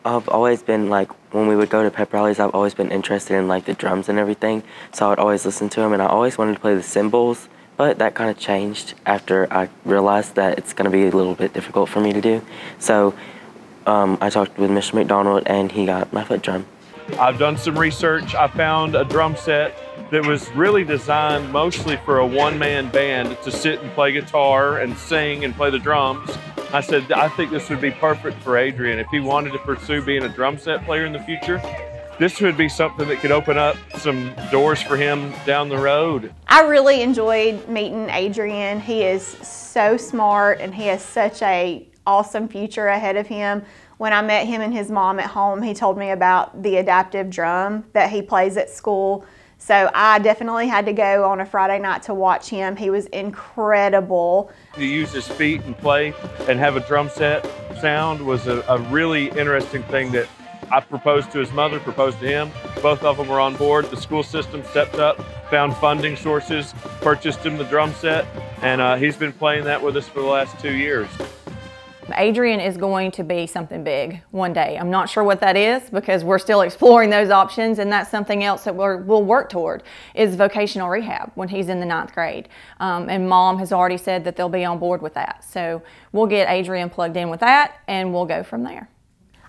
I've always been like, when we would go to pep rallies, I've always been interested in like the drums and everything. So I would always listen to them, and I always wanted to play the cymbals, but that kind of changed after I realized that it's going to be a little bit difficult for me to do. So I talked with Mr. McDonald, and he got my foot drum. I've done some research. I found a drum set that was really designed mostly for a one-man band to sit and play guitar and sing and play the drums. I said, I think this would be perfect for Adryan. If he wanted to pursue being a drum set player in the future, this would be something that could open up some doors for him down the road. I really enjoyed meeting Adryan. He is so smart, and he has such an awesome future ahead of him. When I met him and his mom at home, he told me about the adaptive drum that he plays at school. So I definitely had to go on a Friday night to watch him. He was incredible. To use his feet and play and have a drum set sound was a really interesting thing that I proposed to his mother, proposed to him. Both of them were on board. The school system stepped up, found funding sources, purchased him the drum set, and he's been playing that with us for the last 2 years. Adryan is going to be something big one day. I'm not sure what that is because we're still exploring those options, and that's something else that we'll work toward is vocational rehab when he's in the 9th grade. And Mom has already said that they'll be on board with that. So we'll get Adryan plugged in with that, and we'll go from there.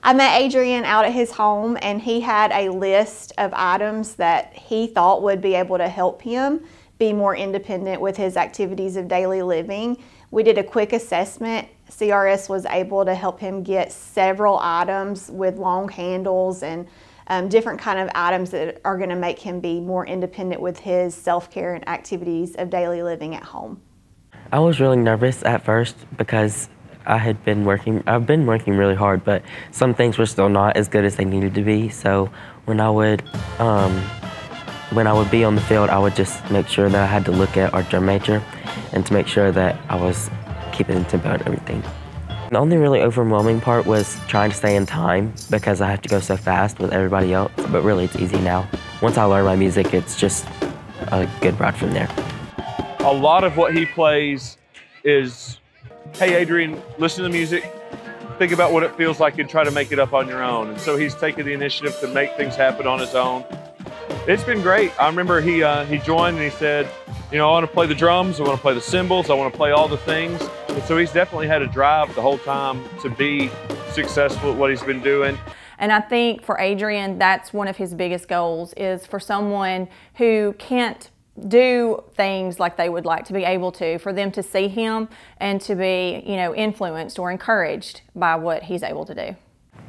I met Adryan out at his home, and he had a list of items that he thought would be able to help him be more independent with his activities of daily living. We did a quick assessment. CRS was able to help him get several items with long handles and different kind of items that are going to make him be more independent with his self-care and activities of daily living at home. I was really nervous at first because I've been working really hard, but some things were still not as good as they needed to be. So when I would be on the field, I would just make sure that I had to look at our drum major and to make sure that I was keeping in tempo and everything. The only really overwhelming part was trying to stay in time because I have to go so fast with everybody else, but really it's easy now. Once I learn my music, it's just a good ride from there. A lot of what he plays is, hey Adryan, listen to the music, think about what it feels like and try to make it up on your own. And so he's taken the initiative to make things happen on his own. It's been great. I remember he joined and he said, you know, I want to play the drums, I want to play the cymbals, I want to play all the things. And so he's definitely had a drive the whole time to be successful at what he's been doing. And I think for Adryan, that's one of his biggest goals, is for someone who can't do things like they would like to be able to, for them to see him and to be, you know, influenced or encouraged by what he's able to do.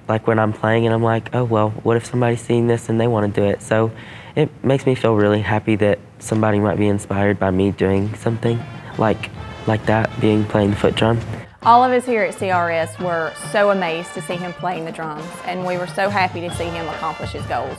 Like when I'm playing and I'm like, oh well, what if somebody's seeing this and they want to do it? So it makes me feel really happy that somebody might be inspired by me doing something like that, playing the foot drum. All of us here at CRS were so amazed to see him playing the drums, and we were so happy to see him accomplish his goals.